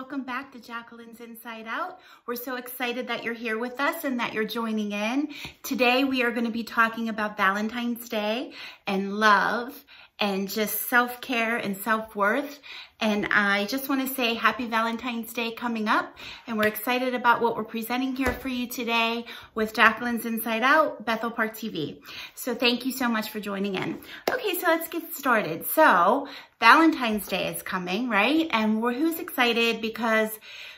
welcome back to Jacqueline's Inside Out. We're so excited that you're here with us and that you're joining in. Today we are going to be talking about Valentine's Day and love and just self-care and self-worth. And I just want to say happy Valentine's Day coming up, and we're excited about what we're presenting here for you today with Jacqueline's Inside Out, Bethel Park TV. So thank you so much for joining in. Okay, so let's get started. So Valentine's Day is coming, right? And who's excited? Because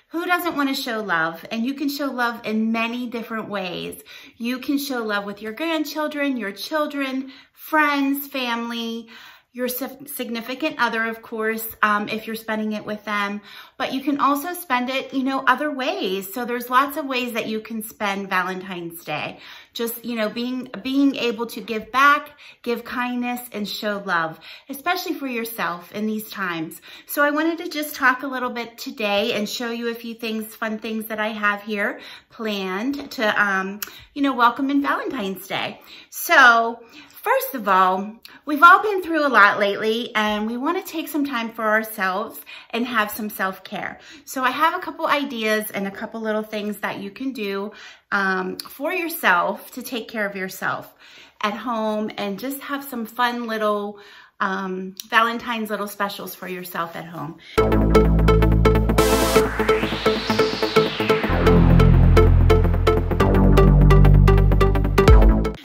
who doesn't want to show love? And you can show love in many different ways. You can show love with your grandchildren, your children, friends, family, your significant other, of course, if you're spending it with them, but you can also spend it, other ways. So there's lots of ways that you can spend Valentine's Day. Just, being able to give back, give kindness, and show love, especially for yourself in these times. So I wanted to just talk a little bit today and show you a few things, fun things that I have here planned to, welcome in Valentine's Day. So first of all, we've all been through a lot lately, and we want to take some time for ourselves and have some self-care. So I have a couple ideas and a couple little things that you can do for yourself to take care of yourself at home and just have some fun little Valentine's little specials for yourself at home.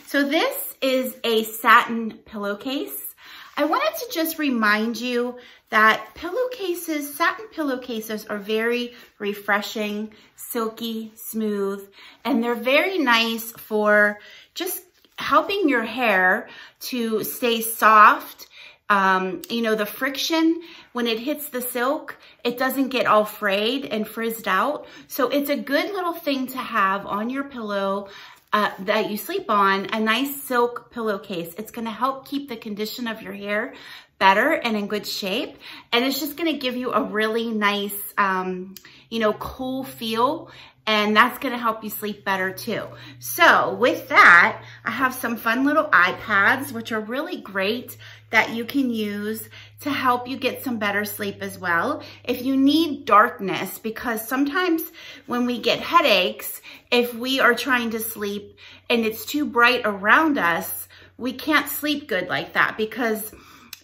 So this is a satin pillowcase. I wanted to just remind you that satin pillowcases are very refreshing, silky, smooth, and they're very nice for just helping your hair to stay soft. The friction, when it hits the silk, it doesn't get all frayed and frizzed out. So it's a good little thing to have on your pillow that you sleep on, a nice silk pillowcase. It's going to help keep the condition of your hair better and in good shape. And it's just going to give you a really nice, cool feel. And that's going to help you sleep better too. So with that, I have some fun little eye pads, which are really great that you can use to help you get some better sleep as well. If you need darkness, because sometimes when we get headaches, if we are trying to sleep and it's too bright around us, we can't sleep good like that because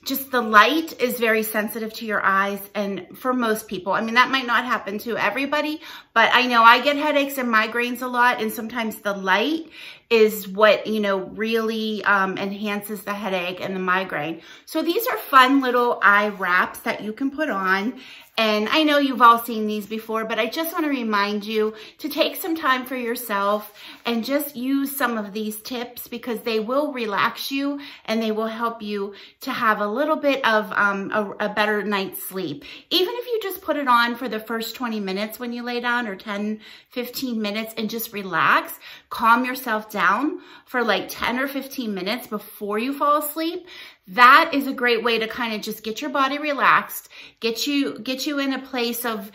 just the light is very sensitive to your eyes. And for most people, that might not happen to everybody, but I know I get headaches and migraines a lot. And sometimes the light is what, really enhances the headache and the migraine. So these are fun little eye wraps that you can put on. And I know you've all seen these before, but I just want to remind you to take some time for yourself and just use some of these tips because they will relax you and they will help you to have a little bit of a better night's sleep. Even if you just put it on for the first 20 minutes when you lay down, or 10, 15 minutes, and just relax, calm yourself down for like 10 or 15 minutes before you fall asleep. That is a great way to kind of just get your body relaxed, get you in a place of,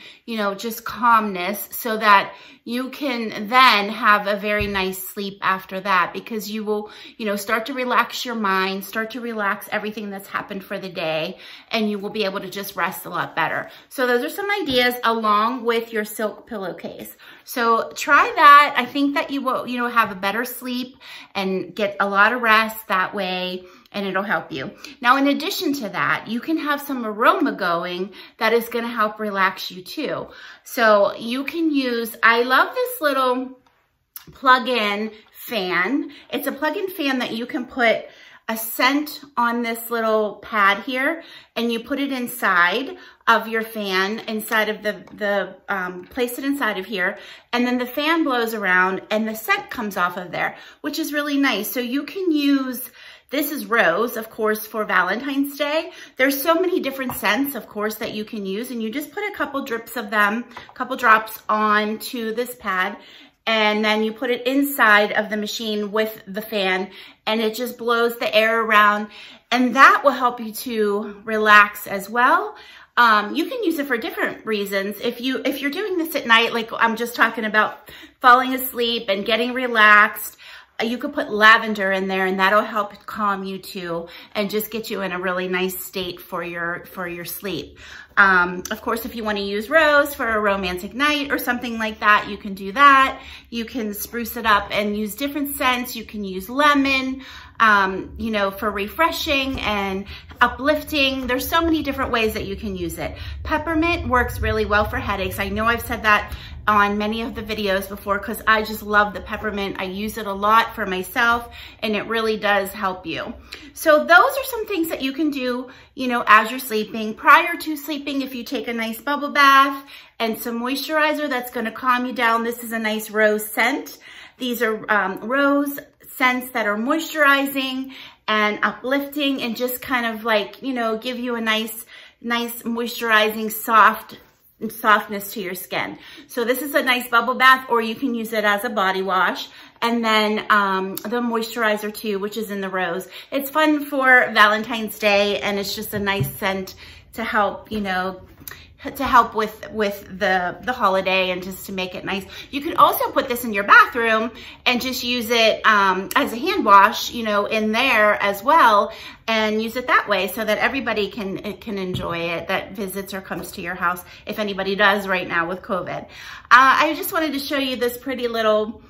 just calmness so that you can then have a very nice sleep after that, because you will, start to relax your mind, start to relax everything that's happened for the day, and you will be able to just rest a lot better. So those are some ideas along with your silk pillowcase. So try that. I think that you will, have a better sleep and get a lot of rest that way, and it'll help you. Now, in addition to that, you can have some aroma going that is going to help relax you too. So you can use, I love this little plug-in fan. It's a plug-in fan that you can put a scent on this little pad here, and you put it inside of your fan, inside of place it inside of here, and then the fan blows around and the scent comes off of there, which is really nice. So you can use, this is rose, of course, for Valentine's Day. There's so many different scents, of course, that you can use, and you just put a couple drips of them, a couple drops onto this pad, and then you put it inside of the machine with the fan, and it just blows the air around, and that will help you to relax as well. You can use it for different reasons. If you're doing this at night, like I'm just talking about falling asleep and getting relaxed, you could put lavender in there, and that'll help calm you too, and just get you in a really nice state for your sleep. Of course, if you want to use rose for a romantic night or something like that, you can do that. You can spruce it up and use different scents. You can use lemon, you know, for refreshing and uplifting. There's so many different ways that you can use it. Peppermint works really well for headaches. I know I've said that on many of the videos before because I just love the peppermint. I use it a lot for myself, and it really does help you. So those are some things that you can do, you know, as you're sleeping. Prior to sleeping, if you take a nice bubble bath and some moisturizer that's going to calm you down. This is a nice rose scent. These are rose scents that are moisturizing and uplifting and just kind of like, you know, give you a nice moisturizing softness to your skin. So this is a nice bubble bath, or you can use it as a body wash. And then the moisturizer too, which is in the rose. It's fun for Valentine's Day, and it's just a nice scent to help, you know, to help with the holiday and just to make it nice. You could also put this in your bathroom and just use it as a hand wash, you know, in there as well, and use it that way so that everybody can enjoy it that visits or comes to your house, if anybody does right now with COVID. I just wanted to show you this pretty little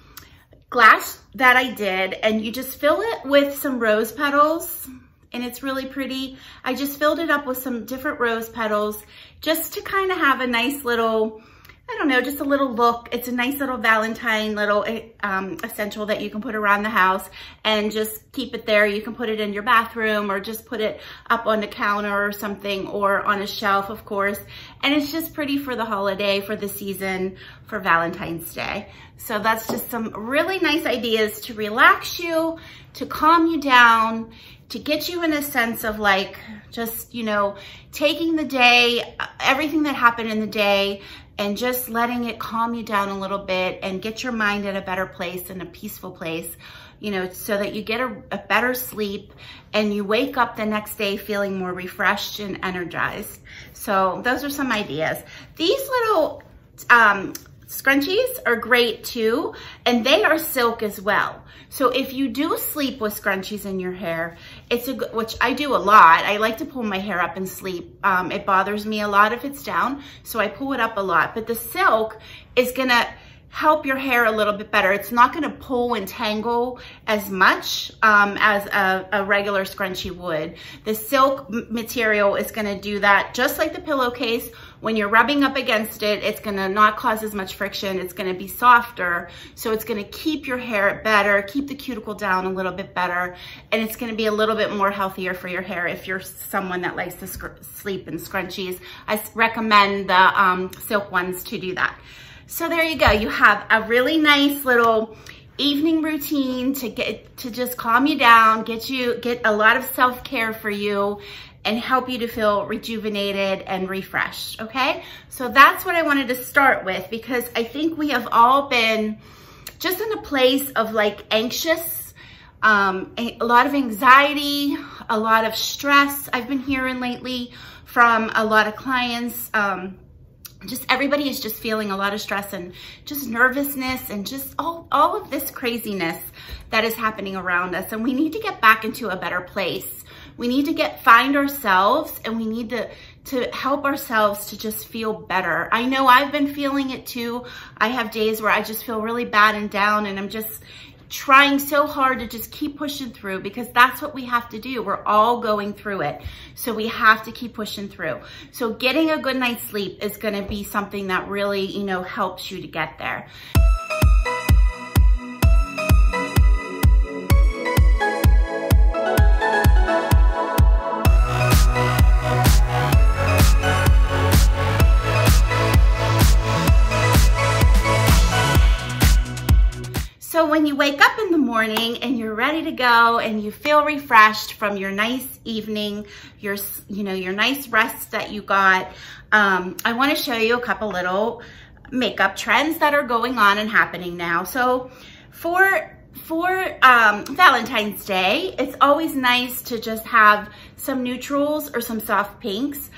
glass that I did, and you just fill it with some rose petals, and it's really pretty. I just filled it up with some different rose petals just to kind of have a nice little, I don't know, just a little look. It's a nice little Valentine little essential that you can put around the house and just keep it there. You can put it in your bathroom or just put it up on the counter or something, or on a shelf, of course. And it's just pretty for the holiday, for the season, for Valentine's Day. So that's just some really nice ideas to relax you, to calm you down, to get you in a sense of like, just, you know, taking the day, everything that happened in the day, and just letting it calm you down a little bit and get your mind in a better place, in a peaceful place, you know, so that you get a better sleep and you wake up the next day feeling more refreshed and energized. So those are some ideas. These little scrunchies are great too, and they are silk as well. So if you do sleep with scrunchies in your hair, it's a good, which I do a lot. I like to pull my hair up and sleep. It bothers me a lot if it's down, so I pull it up a lot. But the silk is gonna help your hair a little bit better. It's not gonna pull and tangle as much as a regular scrunchie would. The silk material is gonna do that just like the pillowcase. When you're rubbing up against it, it's gonna not cause as much friction. It's gonna be softer. So it's gonna keep your hair better, keep the cuticle down a little bit better, and it's gonna be a little bit more healthier for your hair if you're someone that likes to sleep in scrunchies. I recommend the silk ones to do that. So there you go. You have a really nice little evening routine to just calm you down, get a lot of self-care for you, and help you to feel rejuvenated and refreshed, okay? So that's what I wanted to start with, because I think we have all been just in a place of like anxious, a lot of anxiety, a lot of stress I've been hearing lately from a lot of clients. Just everybody is just feeling a lot of stress and just nervousness and just all of this craziness that is happening around us. And we need to get back into a better place. We need to find ourselves, and we need to help ourselves to just feel better. I know I've been feeling it too. I have days where I just feel really bad and down, and I'm just trying so hard to just keep pushing through, because that's what we have to do. We're all going through it. So we have to keep pushing through. So getting a good night's sleep is going to be something that really, you know, helps you to get there. So when you wake up in the morning and you're ready to go and you feel refreshed from your nice evening, your nice rest that you got, I want to show you a couple little makeup trends that are going on and happening now. So for Valentine's Day, it's always nice to just have some neutrals or some soft pinks.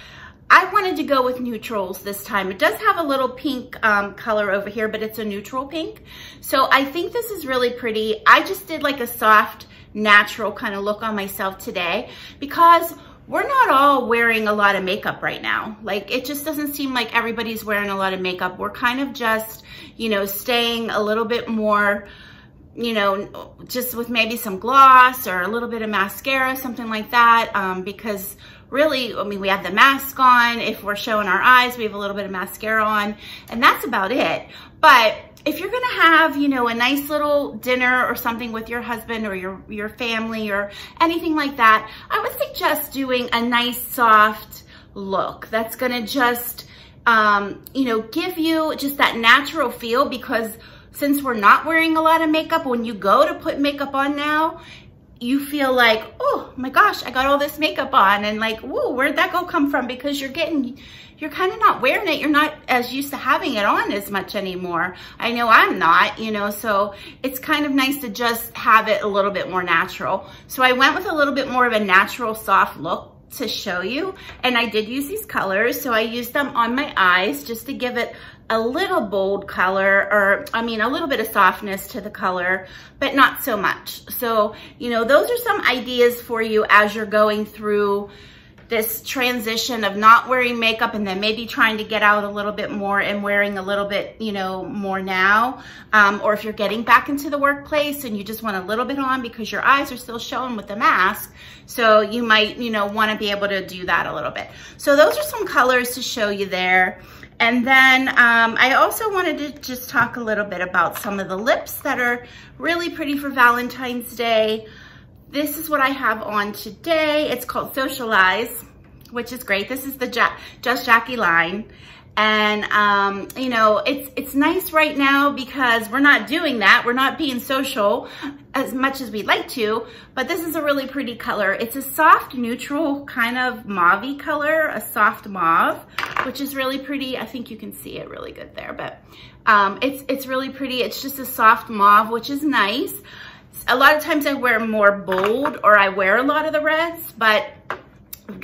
I wanted to go with neutrals this time. It does have a little pink color over here, but it's a neutral pink. So I think this is really pretty. I just did like a soft, natural kind of look on myself today because we're not all wearing a lot of makeup right now. Like, it just doesn't seem like everybody's wearing a lot of makeup. We're kind of just, you know, staying a little bit more, you know, just with maybe some gloss or a little bit of mascara, something like that, because really, I mean, we have the mask on. If we're showing our eyes, we have a little bit of mascara on, and that's about it. But if you're gonna have, you know, a nice little dinner or something with your husband or your family or anything like that, I would suggest doing a nice soft look that's gonna just, you know, give you just that natural feel, because since we're not wearing a lot of makeup, when you go to put makeup on now, you feel like, oh my gosh, I got all this makeup on, and like, whoa, where'd that come from? Because you're kind of not wearing it. You're not as used to having it on as much anymore. I know I'm not, you know, so it's kind of nice to just have it a little bit more natural. So I went with a little bit more of a natural soft look to show you, and I did use these colors. So I used them on my eyes just to give it a little bold color, or I mean a little bit of softness to the color, but not so much. So, you know, those are some ideas for you as you're going through this transition of not wearing makeup and then maybe trying to get out a little bit more and wearing a little bit, you know, more now. Or if you're getting back into the workplace and you just want a little bit on because your eyes are still showing with the mask. So you might, you know, want to be able to do that a little bit. So those are some colors to show you there. And then I also wanted to just talk a little bit about some of the lips that are really pretty for Valentine's Day. This is what I have on today. It's called Socialize, which is great. This is the Just Jackie line. And, you know, it's nice right now because we're not doing that. We're not being social as much as we'd like to, but this is a really pretty color. It's a soft, neutral kind of mauve-y color, a soft mauve, which is really pretty. I think you can see it really good there, but it's really pretty. It's just a soft mauve, which is nice. A lot of times I wear more bold, or I wear a lot of the reds, but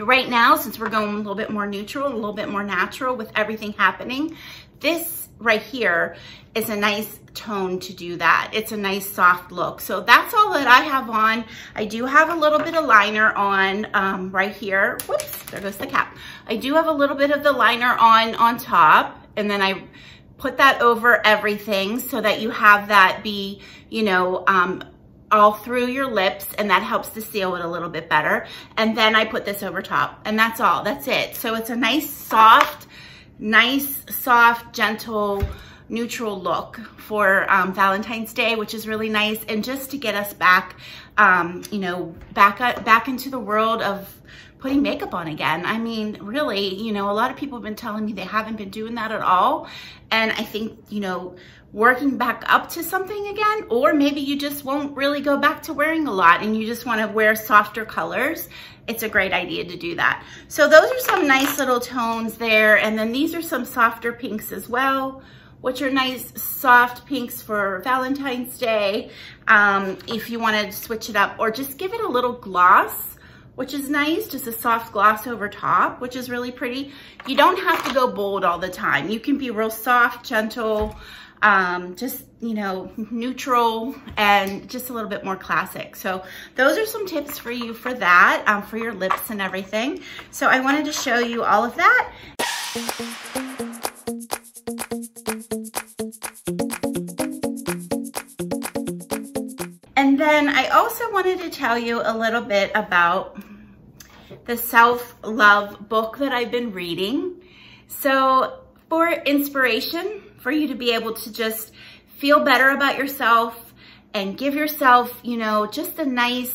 right now, since we're going a little bit more neutral, a little bit more natural with everything happening, this right here is a nice tone to do that. It's a nice soft look. So that's all that I have on. I do have a little bit of liner on right here. Whoops, there goes the cap. I do have a little bit of the liner on top, and then I put that over everything so that you have that be, you know, all through your lips, and that helps to seal it a little bit better. And then I put this over top, and that's all, that's it. So it's a nice, soft, gentle, neutral look for Valentine's Day, which is really nice. And just to get us back, you know, back into the world of putting makeup on again. I mean, really, you know, a lot of people have been telling me they haven't been doing that at all. And I think, you know, working back up to something again, or maybe you just won't really go back to wearing a lot and you just want to wear softer colors, it's a great idea to do that. So those are some nice little tones there. And then these are some softer pinks as well, which are nice soft pinks for Valentine's Day. If you want to switch it up, or just give it a little gloss, which is nice, just a soft gloss over top, which is really pretty. You don't have to go bold all the time. You can be real soft, gentle, just, you know, neutral, and just a little bit more classic. So those are some tips for you for that, for your lips and everything. So I wanted to show you all of that. And then I also wanted to tell you a little bit about the self-love book that I've been reading. So for inspiration, for you to be able to just feel better about yourself and give yourself, you know, just a nice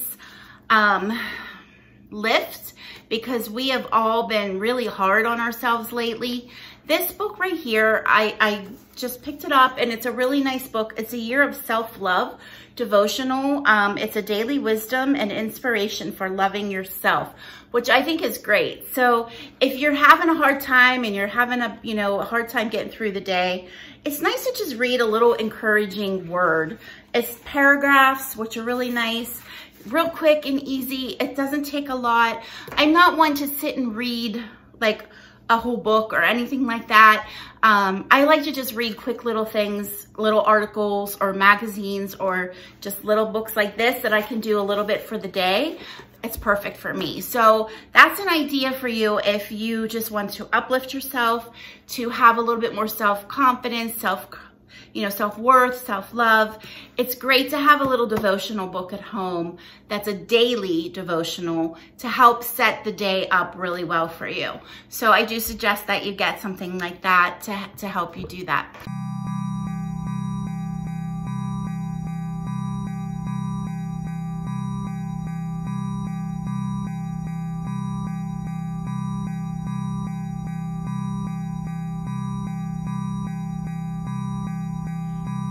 lift, because we have all been really hard on ourselves lately. This book right here, I just picked it up, and it's a really nice book. It's a Year of Self-Love devotional. It's a daily wisdom and inspiration for loving yourself, which I think is great. So if you're having a hard time and you're having a hard time getting through the day, it's nice to just read a little encouraging word. It's paragraphs, which are really nice, real quick and easy. It doesn't take a lot. I'm not one to sit and read like a whole book or anything like that. I like to just read quick little things, little articles or magazines or just little books like this that I can do a little bit for the day. It's perfect for me. So that's an idea for you if you just want to uplift yourself, to have a little bit more self-confidence, self-worth, self-love. It's great to have a little devotional book at home that's a daily devotional to help set the day up really well for you. So I do suggest that you get something like that to help you do that.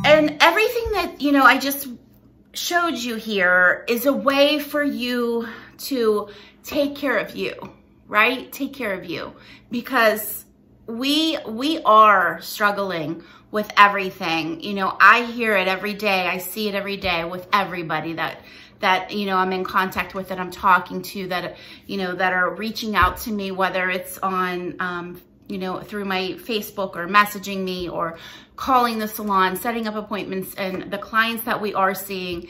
And everything that, I just showed you here is a way for you to take care of you, right? Take care of you, because we are struggling with everything. I hear it every day. I see it every day with everybody that I'm in contact with, that I'm talking to, that, that are reaching out to me, whether it's on, through my Facebook or messaging me or calling the salon, setting up appointments, and the clients that we are seeing,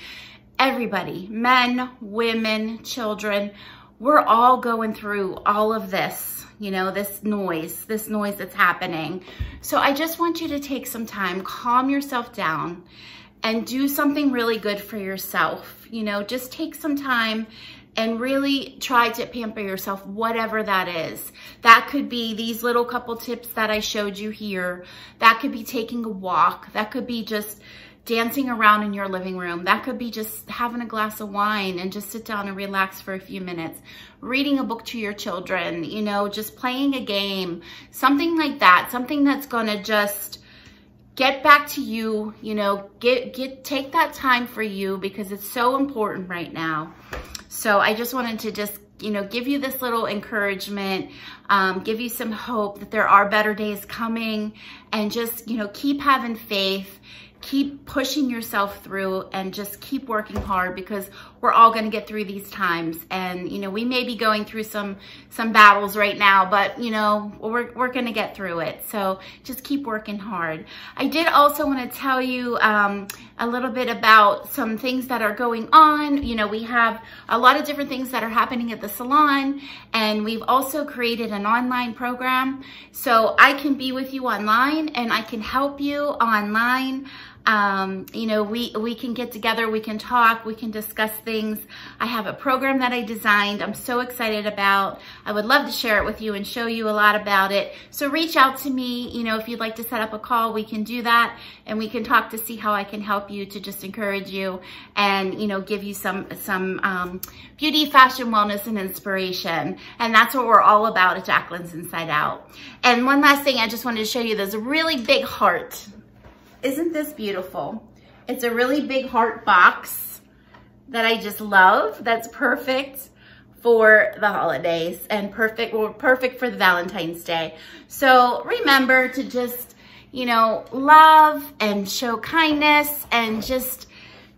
everybody, men, women, children, we're all going through all of this, this noise that's happening. So I just want you to take some time, calm yourself down, and do something really good for yourself. Just take some time and really try to pamper yourself, whatever that is. That could be these little couple tips that I showed you here. That could be taking a walk. That could be just dancing around in your living room. That could be just having a glass of wine and just sit down and relax for a few minutes. Reading a book to your children, just playing a game, something like that, something that's gonna just get back to you, take that time for you, because it's so important right now. So I just wanted to just, give you this little encouragement, give you some hope that there are better days coming, and just, keep having faith, keep pushing yourself through, and just keep working hard, because we're all going to get through these times. And, we may be going through some battles right now, but, we're going to get through it. So just keep working hard. I did also want to tell you a little bit about some things that are going on. We have a lot of different things that are happening at the salon, and we've also created an online program. So I can be with you online, and I can help you online. We can get together, we can talk, we can discuss things. I have a program that I designed I'm so excited about. I would love to share it with you and show you a lot about it. So reach out to me, if you'd like to set up a call, we can do that, and we can talk to see how I can help you, to just encourage you and, give you some beauty, fashion, wellness, and inspiration. And that's what we're all about at Jacqueline's Inside Out. And one last thing, I just wanted to show you, there's a really big heart. Isn't this beautiful? It's a really big heart box that I just love. That's perfect for the holidays and perfect for the Valentine's Day. So remember to just, love and show kindness, and just,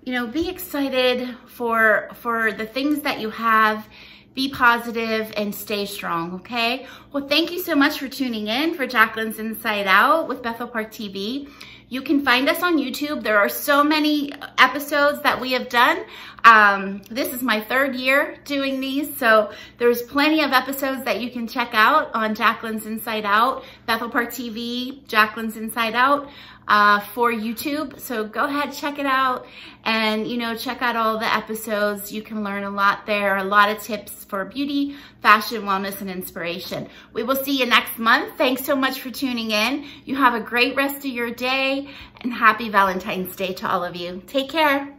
be excited for the things that you have. Be positive and stay strong, okay? Well, thank you so much for tuning in for Jacqueline's Inside Out with Bethel Park TV. You can find us on YouTube. There are so many episodes that we have done. This is my 3rd year doing these, so there's plenty of episodes that you can check out on Jacqueline's Inside Out, Bethel Park TV, Jacqueline's Inside Out for YouTube. So go ahead, check it out, and check out all the episodes. You can learn a lot there, a lot of tips for beauty, fashion, wellness, and inspiration. We will see you next month. Thanks so much for tuning in. You have a great rest of your day, and happy Valentine's Day to all of you. Take care.